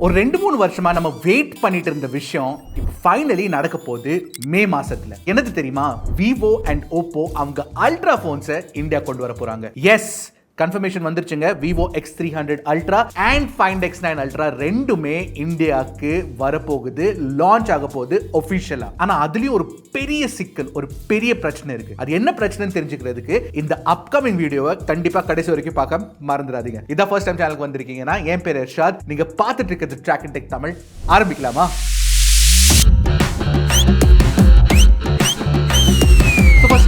ஒரு 2-3 வருஷமா நம்ம வெயிட் பண்ணிட்டு இருந்த விஷயம் இப்போ ஃபைனலி நடக்க போகுது மே மாசத்துல. என்னது தெரியுமா? விவோ அண்ட் ஓப்போ அவங்க அல்ட்ரா போன்ஸை இந்தியா கொண்டு வர போறாங்க. எஸ், கன்ஃபர்மேஷன் வந்துருச்சுங்க. Vivo X300 ultra and find X9 ultra ரெண்டுமே இந்தியாவுக்கு வரப்போகுது, லான்ச் ஆக போகுது ஒபிஷியலா. ஆனா அதுலயும் ஒரு பெரிய சிக்கல், ஒரு பெரிய பிரச்சனை இருக்கு. அது என்ன பிரச்சனைன்னு தெரிஞ்சுக்கிறதுக்கு இந்த அப்கமிங் வீடியோவை கண்டிப்பா கடைசி வரைக்கும் பார்க்க மறந்துடாதீங்க. இதான் ஃபர்ஸ்ட் டைம் சேனலுக்கு வந்திருக்கீங்கன்னா என் பேர் இர்ஷாத், நீங்க பார்த்துட்டு இருக்கிறது Trakin Tech தமிழ். ஆரம்பிக்கலாமா?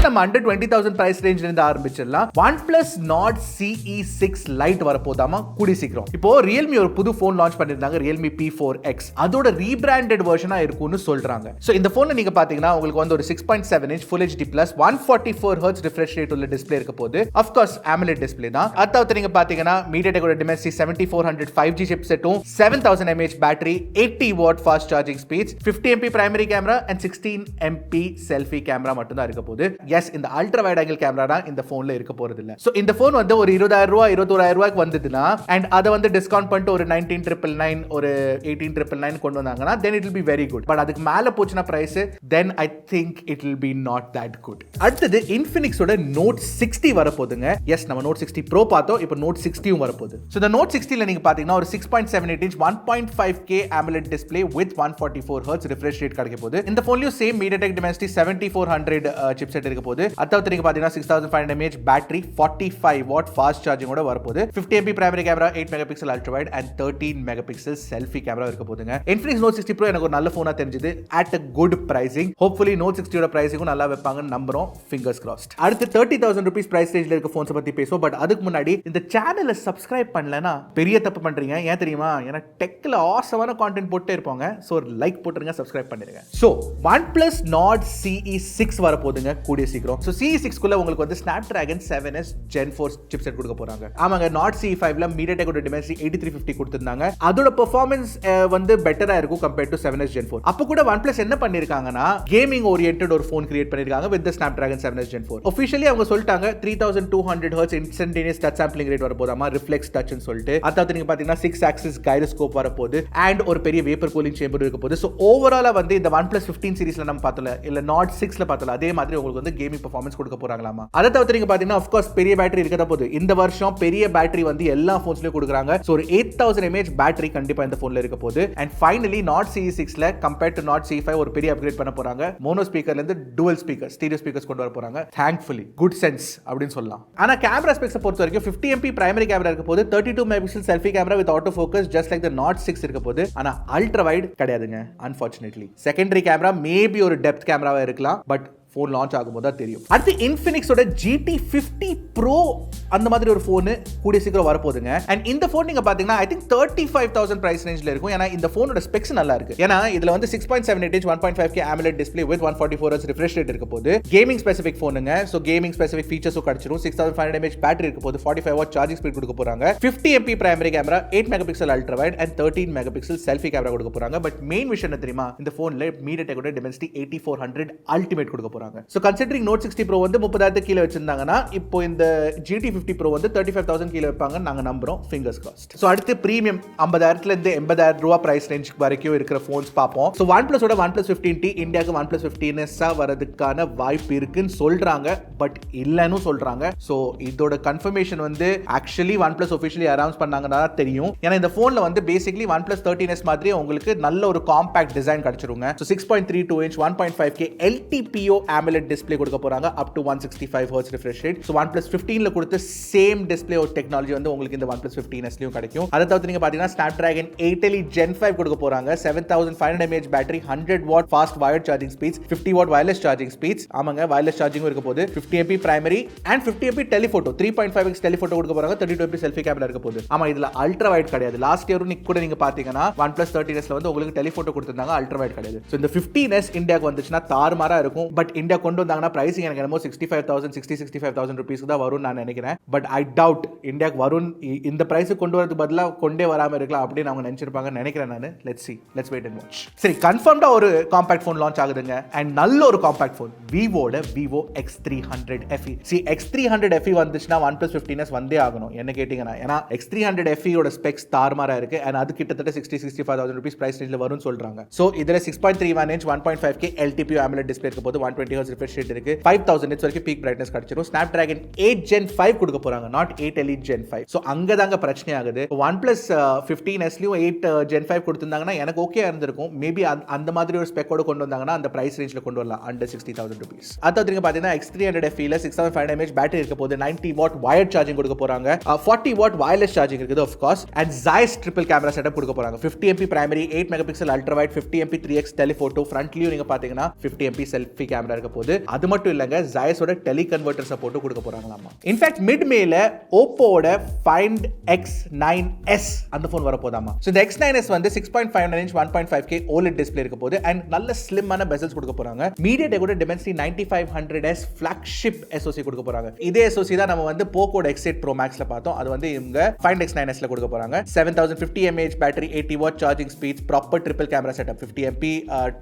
நம்ம under 20,000 பிரைஸ் ரேஞ்சில இருந்து ஆரம்பிச்சிடலாம். OnePlus Nord CE6 Lite வரப்போதாமா கூடி சீக்கிரம். இப்போ Realme ஒரு புது போன் லான்ச் பண்ணிருந்தாங்க, Realme P4X. அதோட ரீபிராண்டட் வெர்ஷனா இருக்கும்னு சொல்றாங்க. சோ இந்த போன்ல நீங்க பாத்தீங்கன்னா உங்களுக்கு வந்து ஒரு 6.7 inch Full HD Plus 144 Hz refresh rate உள்ள டிஸ்ப்ளே இருக்க போகுது. Of course AMOLED டிஸ்ப்ளே தான். அதாவது நீங்க பாத்தீங்கன்னா MediaTek ஓட Dimensity 7400 5G chipset-உம் 7000 mAh battery, 80 watt fast charging speeds, 50 MP primary camera and 16 MP selfie camera மட்டும் தான் இருக்க போகுது. எஸ், இந்த அல்ட்ரா வைட் ஆங்கிள் கேமரா தான் இந்த போன்ல இருக்க போறது இல்ல. சோ இந்த போன் வந்து ஒரு 20,000 ரூபாய் 21,000 ரூபாய்க்கு வந்ததுன்னா அண்ட் அதை வந்து டிஸ்கவுண்ட் பண்ணிட்டு ஒரு 19,999 ஒரு 18,999 கொண்டு வந்தாங்கன்னா then it will be very good. But அதுக்கு மேல போச்சுனா price then I think it will be not that good. அடுத்து Infinix ஓட Note 60 வரப்போகுதுங்க. எஸ், நம்ம Note 60 Pro பார்த்தோம், இப்போ Note 60யும் வரப்போகுது. சோ இந்த Note 60ல நீங்க பாத்தீங்கன்னா ஒரு 6.78 inch 1.5K AMOLED display with 144 Hz refresh rate கிடைக்க போகுது. இந்த போன்லயும் சேம் MediaTek Dimensity 7400 chipset இருக்க போகுது. அதாவது நீங்க பாத்தீங்கன்னா 6500 mAh battery, 45 watt fast charging ஓட வரப்போகுது. 50 MP primary camera, 8 megapixel ultra wide and 13 megapixel selfie camera இருக்க போகுதுங்க. Infinix Note 60 Pro எனக்கு ஒரு நல்ல போனா தெரிஞ்சது at a good pricing. Hopefully Note 60 ஓட பிரைசிங்கும் நல்லா வைப்பாங்கன்னு நம்புறோம். Fingers crossed. அடுத்து 30,000 rupees பிரைஸ் ரேஞ்சில இருக்க போன்ஸ் பத்தி பேசுவோம். பட் அதுக்கு முன்னாடி இந்த சேனலை சப்ஸ்கிரைப் பண்ணலனா பெரிய தப்பு பண்றீங்க. ஏன் தெரியுமா? ஏன்னா டெக்ல ஆசமான கான்டென்ட் போட்டே இருப்பாங்க. சோ ஒரு லைக் போட்டுருங்க, சப்ஸ்கிரைப் பண்ணிருங்க. சோ OnePlus Nord CE6 வரப்போகுதுங்க கூடிய சீக்கிரம். So CE6 குள்ள உங்களுக்கு வந்து Snapdragon 7s Gen 4 chipset கொடுக்க போறாங்க. ஆமாங்க, Nord CE5ல MediaTek ஓட Dimensity 8350 கொடுத்திருந்தாங்க. அதோட பெர்ஃபார்மன்ஸ் வந்து பெட்டரா இருக்கும் compared to 7s Gen 4. அப்ப கூட OnePlus என்ன பண்ணிருக்காங்கன்னா கேமிங் ஓரியன்டட் ஒரு ஃபோன் கிரியேட் பண்ணிருக்காங்க with the Snapdragon 7s Gen 4. Officially அவங்க சொல்லிட்டாங்க 3200 Hz instantaneous touch sampling rate வரப்போதாமா, reflex touch ன்னு சொல்லிட்டு. அதாவது நீங்க பாத்தீங்கன்னா 6 axis gyroscope வரப்போகுது and ஒரு பெரிய vapor cooling chamber இருக்க போகுது. So overall வந்து இந்த OnePlus 15 சீரிஸ்ல நம்ம பார்த்தல இல்ல Nord 6ல பார்த்தல அதே மாதிரி உங்களுக்கு வந்து கேமிங் பெர்ஃபார்மன்ஸ் கொடுக்க போறாங்களாமா. அதை தவிர நீங்க பாத்தீங்கன்னா of course பெரிய பேட்டரி இருக்கதா போகுது. இந்த வருஷம் பெரிய பேட்டரி வந்து எல்லா போன்ஸ்லயும் கொடுக்குறாங்க. சோ ஒரு 8000 mAh பேட்டரி கண்டிப்பா இந்த போன்ல இருக்க போகுது. அண்ட் ஃபைனலி Nord CE6ல கம்பேர்ட் டு Nord CE5 ஒரு பெரிய அப்கிரேட் பண்ண போறாங்க. மோனோ ஸ்பீக்கர்ல இருந்து டுவல் ஸ்பீக்கர், ஸ்டீரியோ ஸ்பீக்கர்ஸ் கொண்டு வர போறாங்க. தேங்க்ஃபுல்லி குட் சென்ஸ் அப்படின்னு சொல்லலாம். ஆனா கேமரா ஸ்பெக்ஸ் பொறுத்த வரைக்கும் 50 MP பிரைமரி கேமரா இருக்க போகுது, 32 megapixel selfie camera with auto focus just like the Nord 6 இருக்க போகுது. ஆனா அல்ட்ரா வைட் கிடையாதுங்க அன்ஃபார்ச்சுனேட்லி. செகண்டரி கேமரா மேபி ஒரு டெப்த் கேமராவா இருக்கலாம், பட் ஃபோன் லான்ச் ஆகும்போது தான் தெரியும். அடுத்து இன்ஃபினிக்ஸோட GT50 Pro அந்த மாதிரி ஒரு ஃபோன் கூடிய சீக்கிரம் வரப்போகுதுங்க. அண்ட் இந்த ஃபோன் நீங்க பாத்தீங்கன்னா ஐ திங்க் 35,000 பிரைஸ் ரேஞ்சில் இருக்கும். ஏன்னா இந்த ஃபோனோட ஸ்பெக்ஸ் நல்லா இருக்கு. ஏன்னா இதுல வந்து 6.78 inch 1.5K AMOLED display with 144 Hz refresh rate இருக்க போகுது. கேமிங் ஸ்பெசிபிக் ஃபோனுங்க. ஸோ கேமிங் ஸ்பெசிபிக் ஃபீச்சர்ஸும் கிடைச்சிரும். 6500 mAh பேட்டரி இருக்க போகுது, 45 watt சார்ஜிங் ஸ்பீட் கொடுக்க போறாங்க. 50 MP primary camera, 8 megapixel ultra wide and 13 megapixel selfie camera கொடுக்க போறாங்க. பட் மெயின் விஷயம் என்ன தெரியுமா? இந்த ஃபோன்ல MediaTek ஓட Dimensity 8400 Ultimate கொடுக்க போறாங்க. ஸோ கன்சிடரிங் Note 60 Pro வந்து 30,000 கீழே வச்சிருந்தாங்கன்னா இப்போ இந்த GT50 Pro வந்து 35,000 கீழே வைப்பாங்க நாங்க நம்புறோம். Fingers crossed. சோ அடுத்து பிரீமியம் 50,000 இருந்து 80,000 ரூபாய் பிரைஸ் ரேஞ்ச் வரைக்கும் இருக்கிற போன்ஸ் பாப்போம். சோ OnePlus ஓட OnePlus 15T இந்தியாக்கு OnePlus 15s வரதுக்கான வாய்ப்பு இருக்குன்னு சொல்றாங்க, பட் இல்லன்னு சொல்றாங்க. சோ இதோட கன்ஃபர்மேஷன் வந்து ஆக்சுவலி OnePlus officially அனௌன்ஸ் பண்ணாங்கன்னா தெரியும். ஏன்னா இந்த போன்ல வந்து பேசிக்கலி OnePlus 13s மாதிரி உங்களுக்கு நல்ல ஒரு காம்பாக்ட் டிசைன் கிடைச்சிருங்க. So 6.32 inch 1.5K LTPO AMOLED display கொடுக்க போறாங்க up to 165 Hz refresh rate. So OnePlus 15ல கொடுத்த சேம் டிஸ்ப்ளே ஒரு டெக்னாலஜி வந்து உங்களுக்கு இந்த OnePlus 15sலயும் கிடைக்கும். அதை தவிர நீங்க பாத்தீங்கன்னா Snapdragon 8 Elite Gen 5 கொடுக்க போறாங்க. 7500 mAh battery, 100 watt fast wired charging speeds, 50 watt wireless charging speeds. ஆமாங்க, wireless charging இருக்க போகுது. 50 MP primary and 50 MP telephoto, 3.5x telephoto கொடுக்க போறாங்க. 32 MP selfie camera இருக்க போகுது. ஆமா, இதுல அல்ட்ரா வைட் கிடையாது. லாஸ்ட் இயர் கூட நீங்க பாத்தீங்கன்னா OnePlus 13sல வந்து உங்களுக்கு telephoto கொடுத்திருந்தாங்க, அல்ட்ரா வைட் கிடையாது. சோ இந்த 15s இந்தியாக்கு வந்துச்சுன்னா தாறுமாறா இருக்கும். பட் இந்தியா கொண்டு வந்தாங்கன்னா பிரைசிங் எனக்கு என்னமோ 65,000 rupees தான் வரும் நான் நினைக்கிறேன். பட் ஐ டவுட் இந்தியாவுக்கு வரும் இந்த பிரைஸுக்கு கொண்டு வரதுக்கு பதிலாக கொண்டே வராமல் இருக்கலாம் அப்படின்னு அவங்க நினைச்சிருப்பாங்கன்னு நினைக்கிறேன் நான். Let's wait and watch. சரி, கன்ஃபார்ம்டா ஒரு காம்பாக்ட் ஃபோன் லான்ச் ஆகுதுங்க. அண்ட் நல்ல ஒரு காம்பாக்ட் ஃபோன், விவோட Vivo X300 FE. X300 FE வந்துச்சுன்னா OnePlus 15s வந்தே ஆகணும் என்ன கேட்டீங்கன்னா. ஏன்னா X300 FE ஓட ஸ்பெக்ஸ் தாறுமாறா இருக்கு. அண்ட் அது கிட்டத்தட்ட 60-65,000 rupees பிரைஸ் ரேஞ்சில் வரும்னு சொல்றாங்க. ஸோ இதுல 6.31 inch 1.5K LTPO AMOLED display இருக்க போது, 120 Hz refresh rate இருக்கு, 5000 nits வரைக்கும் பீக் பிரைட்னஸ் கிடைச்சிரும். Snapdragon 8 Gen 5 கொடுக்க போறாங்க, நாட் 8 Elite Gen 5. ஸோ அங்கதாங்க பிரச்சனை ஆகுது. OnePlus 15sலயும் 8 Gen 5 கொடுத்திருந்தாங்கன்னா எனக்கு ஓகே இருந்திருக்கும். மேபி அந்த மாதிரி ஒரு ஸ்பெக்கோட கொண்டு வந்தாங்கன்னா அந்த பிரைஸ் ரேஞ்சில் கொண்டு வரலாம், under 60,000 rupees. அதாவது நீங்க பாத்தீங்கன்னா X300 FE ல 6500 mAh பேட்டரி இருக்க போது, 90 watt wired charging கொடுக்க போறாங்க, 40 watt wireless charging இருக்குது of course, and Zeiss triple camera setup கொடுக்க போறாங்க. 50 MP primary, 8 megapixel ultra wide, 50 MP 3x telephoto, ஃப்ரண்ட்லயும் நீங்க பாத்தீங்கன்னா 50 MP செல்ஃபி கேமரா இருக்க போது. அது மட்டும் இல்லங்க, Zeiss ஓட டெலி கன்வர்ட்டர் சப்போர்ட் கொடுக்க போறாங்களாமா. இன்ஃபேக்ட் மிட் மேல Oppoவோட Find X9s அந்த போன் வர போதாமா. சோ இந்த X9s வந்து 6.59 inch 1.5K OLED டிஸ்ப்ளே இருக்க போது, and நல்ல ஸ்லிம்மான பெசல்ஸ் கொடுக்க போறாங்க. MediaTek ஓட Dimensity 9500S flagship SoC கொடுக்க போறாங்க. இதே SoC தான் நம்ம வந்து Pocoட X8 Pro Maxல பார்த்தோம். அது வந்து இவங்க Find X9sல கொடுக்க போறாங்க. 7050 mAh battery, 80 watt charging speeds, proper triple camera setup, 50 MP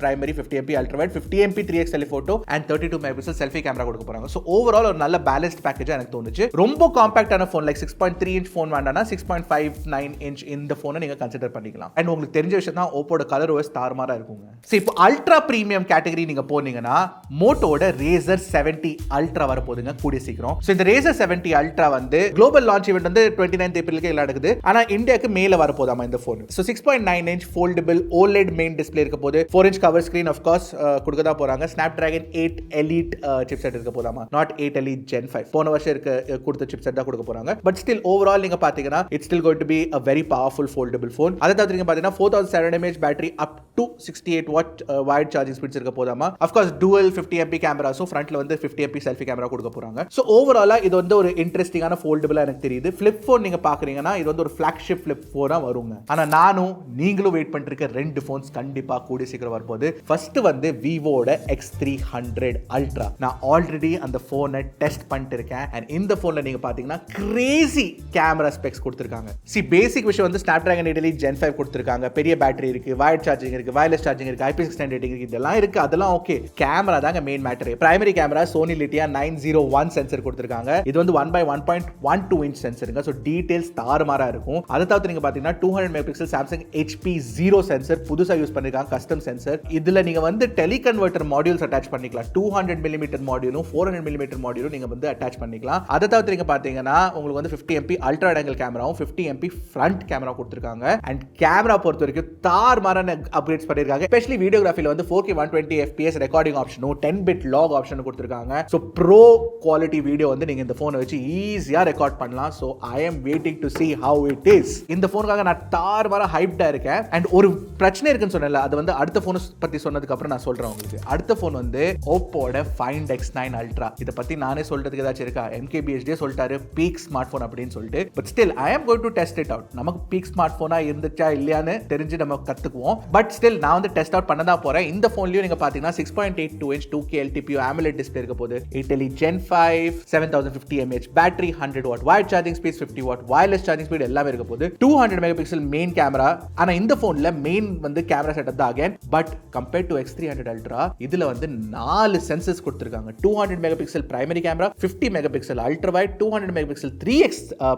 primary, 50 MP ultra wide, 50 MP 3x telephoto and 32 megapixel selfie camera கொடுக்க போறாங்க. சோ ஓவரால் ஒரு நல்ல பேலன்ஸ்ட் பேக்கேஜா எனக்கு தோணுச்சு. ரொம்ப காம்பாக்டான ஃபோன், லைக் 6.3 inch ஃபோன் வேண்டாம்னா 6.59 inch இந்த ஃபோனை நீங்க கன்சிடர் பண்ணிக்கலாம். அண்ட் உங்களுக்கு தெரிஞ்ச விஷயம் தான், Oppoட கலர் OS தாறுமாறா இருக்குங்க. சோ இப்போ அல்ட்ரா பிரீமியம் கேட்டகரி நீங்க போனீங்கன்னா மோட்டோட Razer 70 Ultra வர போதுங்க கூடிய சீக்கிரம். சோ இந்த Razer 70 Ultra வந்து குளோபல் லான்ச் ஈவென்ட் வந்து 29th ஏப்ரலுக்கு எல்லாம் நடக்குது. ஆனா இந்தியாக்கு மேல வர போதாமா இந்த phone. So 6.9 inch foldable OLED main display இருக்க போது, 4 inch cover screen of course கொடுக்க தான் போறாங்க. Snapdragon 8 Elite chipset இருக்க போதாமா, not 8 Elite Gen 5. போன வருஷம் கொடுத்த chipset தான் கொடுக்க போறாங்க. பட் ஸ்டில் ஓவரால் நீங்க பாத்தீங்கன்னா it's still going to be a very powerful foldable phone. அதை தவிர நீங்க பாத்தீங்கன்னா 4700 mAh battery, up to 68 watt wide charging speeds இருக்க போதாமா. of course dual 50 MP camera, so ஃப்ரண்ட்ல வந்து 50 MP செல்ஃபி கேமரா கொடுக்க போறாங்க. சோ ஓவராலா இது வந்து ஒரு இன்ட்ரெஸ்டிங்கான ஃபோல்டபிளா எனக்கு தெரியுது. ஃபிளிப் ஃபோன் நீங்க பாக்குறீங்கன்னா இது வந்து ஒரு ஃபிளாக்ஷிப் ஃபிளிப் ஃபோனா வருங்க. ஆனா நானும் நீங்களும் வெயிட் பண்ணிட்டு இருக்க ரெண்டு ஃபோன்ஸ் கண்டிப்பா கூடிய சீக்கிரம் வரப்போகுது. ஃபர்ஸ்ட் வந்து விவோட X300 Ultra. நான் ஆல்ரெடி அந்த போனை டெஸ்ட் பண்ணிட்டு இருக்கேன். அண்ட் இந்த போன்ல நீங்க பாத்தீங்கன்னா கிரேசி கேமரா ஸ்பெக்ஸ் கொடுத்திருக்காங்க. பேசிக் விஷயம் வந்து Snapdragon 8 Elite Gen 5 கொடுத்திருக்காங்க. பெரிய பேட்டரி இருக்கு, வயர்ட் சார்ஜிங் இருக்கு, வயர்லெஸ் சார்ஜிங் இருக்கு, IP69 ரேட்டிங் இருக்கு, இதெல்லாம் இருக்கு. அதெல்லாம் ஓகே. கேமரா தாங்க main matter. Primary camera Sony Litia 901 sensor கொடுத்திருக்காங்க. இது வந்து 1/1.12 inch சென்சருங்க. சோ டீடைல்ஸ் தாறுமாறா இருக்கும். அதை தவிர நீங்க பாத்தீங்கன்னா 200 megapixel Samsung HP0 சென்சர் புதுசா யூஸ் பண்ணிருக்காங்க, கஸ்டம் சென்சர். இதுல நீங்க வந்து டெலி கன்வர்ட்டர் மாடியூல்ஸ் அட்டாச் பண்ணிக்கலாம். 200 mm மாடியூலும் 400 mm மாடியூலும் நீங்க வந்து அட்டாச் பண்ணிக்கலாம். அதை தவிர நீங்க பாத்தீங்கன்னா உங்களுக்கு வந்து 50 MP அல்ட்ரா வைட் ஆங்கிள் கேமராவும் 50 MP ஃப்ரண்ட் கேமரா கொடுத்திருக்காங்க. அண்ட் கேமரா பொறுத்த வரைக்கும் தாறுமாறான அப்கிரேட்ஸ் பண்ணிருக்காங்க. எஸ்பெஷலி வீடியோகிராஃபில வந்து 4K 120 FPS ரெக்கார்டிங் ஆப்ஷனும் 10-bit லாக் ஆப்ஷனும் கொடுத்திருக்காங்க. சோ ப்ரோ குவாலிட்டி வீடியோ வந்து நீங்க இந்த போனை வச்சு ஈஸியா ரெக்கார்ட் பண்ணலாம். So I am waiting to see how it is. இந்த போனுக்காக நான் தாறுமாறா ஹைப்டா இருக்கேன். அண்ட் ஒரு பிரச்சனை இருக்குன்னு சொன்னேன்ல, அது வந்து அடுத்த போன் பத்தி சொன்னதுக்கு அப்புறம் நான் சொல்றேன் உங்களுக்கு. அடுத்த போன் வந்து Oppoட Find X9 Ultra. இத பத்தி நானே சொல்றதுக்கு ஏதாச்சும் இருக்கா? MKBHD சொல்லிட்டாரு பீக் ஸ்மார்ட் போன் அப்படின்னு சொல்லிட்டு. But still I am going to test it out. நமக்கு பீக் ஸ்மார்ட் போனா இருந்துச்சா இல்லையான்னு தெரிஞ்சு நம்ம கத்துக்குவோம். பட் ஸ்டில் நான் வந்து டெஸ்ட் அவுட் பண்ண தான் போறேன். இந்த போன்லயும் நீங்க பாத்தீங்கன்னா 6.82 inch 2K LTPO AMOLED display இருக்க போது, 8 Elite Gen 5, 7050 mAh battery, 100 watt wide charging speed, 50 watt wireless charging speed எல்லாமே இருக்க போது, 200 megapixel மெயின் கேமரா. ஆனா இந்த போன்ல மெயின் வந்து கேமரா செட்டப் தான் again. But compared to X300 Ultra இதுல வந்து 4 சென்சர்ஸ் கொடுத்திருக்காங்க. 200 megapixel primary camera, 50 megapixel ultra wide, 200 megapixel 3x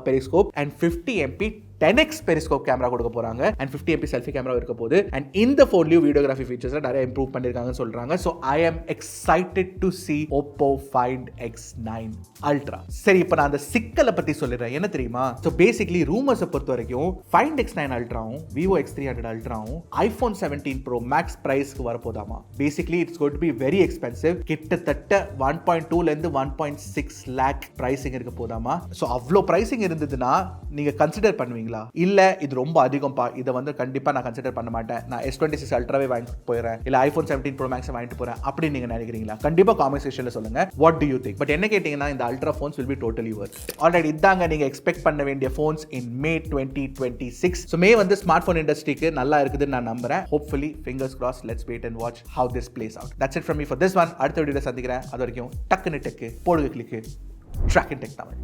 periscope and 50 MP 10x periscope camera கொடுக்க போறாங்க. and 50 MP செல்ஃபி கேமரா இருக்க போது. and இந்த போன்லயும் வீடியோகிராஃபி ஃபீச்சர்ஸ் நிறைய இம்ப்ரூவ் பண்ணிருக்காங்கன்னு சொல்றாங்க. so I am excited to see Oppo Find X9 Ultra. சரி, இப்போ நான் அந்த சிக்கலை பத்தி சொல்லிடுறேன். என்ன தெரியுமா? so basically ரூமர்ஸை பொறுத்த வரைக்கும் Find X9 Ultraவும் Vivo X300 Ultraவும் iPhone 17 Pro Max பிரைஸ்க்கு வரப்போதாமா. basically it's going to be very expensive. கிட்டத்தட்ட 1.2 ல இருந்து 1.6 lakh பிரைசிங் இருக்க போதாமா. so அவ்வளோ பிரைசிங் இருந்ததுன்னா நீங்க கன்சிடர் பண்ணுவீங்க இல்ல இது ரொம்ப அதிகம்பா, இதை வந்து கண்டிப்பா நான் கன்சிடர் பண்ண மாட்டேன், நான் S26 அல்ட்ராவே வாங்கிட்டு போயிடுறேன், இல்ல iPhone 17 Pro Max வாங்கிட்டு போறேன் அப்படின்னு நீங்க நினைக்கிறீங்களா? கண்டிப்பா காமெண்ட் செக்ஷன்ல சொல்லுங்க. What to you think? But என்ன கேட்டீங்கன்னா இந்த ultra phones will be totally worth it. Alright, இதாங்க நீங்க எக்ஸ்பெக்ட் பண்ண வேண்டிய ஃபோன்ஸ் இன் May 2026. so May வந்து ஸ்மார்ட் ஃபோன் இண்டஸ்ட்ரிக்கு நல்லா இருக்குதுன்னு நான் நம்புறேன். hopefully fingers crossed. let's wait and watch how this plays out. that's it from me for this one. அடுத்த வீடியோல சந்திக்கிறேன். அது வரைக்கும் டக்குனு டெக்கு போடுங்க கிளிக்கு Trakin Tech தமிழ்.